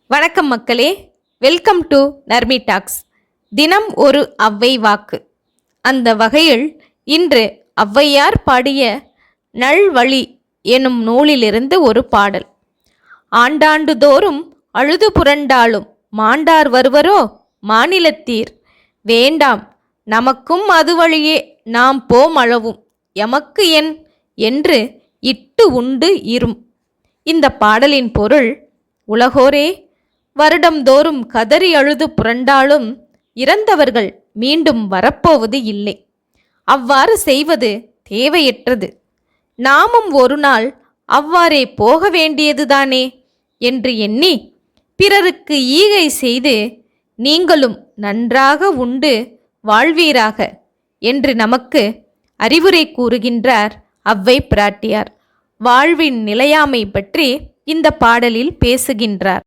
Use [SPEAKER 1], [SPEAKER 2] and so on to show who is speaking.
[SPEAKER 1] வணக்கம் மக்களே, welcome to Narmi tax. தினம் ஒரு ஔவை வாக்கு. அந்த வகையில் இன்று ஔவையார் பாடிய நல்வழி எனும் நூலிலிருந்து ஒரு பாடல். ஆண்டாண்டு தோறும் அழுது புரண்டாலும் மாண்டார் வருவரோ மாநிலத்தீர், வேண்டாம் நமக்கும் அது வழியே நாம் போம் அளவும் எமக்கு என் என்று இட்டு உண்டு இரும். இந்த பாடலின் பொருள்: உலகோரே, வருடம்தோறும் கதறி அழுது புரண்டாலும் இறந்தவர்கள் மீண்டும் வரப்போவது இல்லை. அவ்வாறு செய்வது தேவையற்றது. நாமும் ஒரு நாள் அவ்வாறே போக வேண்டியதுதானே என்று எண்ணி பிறருக்கு ஈகை செய்து நீங்களும் நன்றாக உண்டு வாழ்வீராக என்று நமக்கு அறிவுரை கூறுகின்றார் ஔவை பிராட்டியார். வாழ்வின் நிலையாமை பற்றி இந்த பாடலில் பேசுகின்றார்.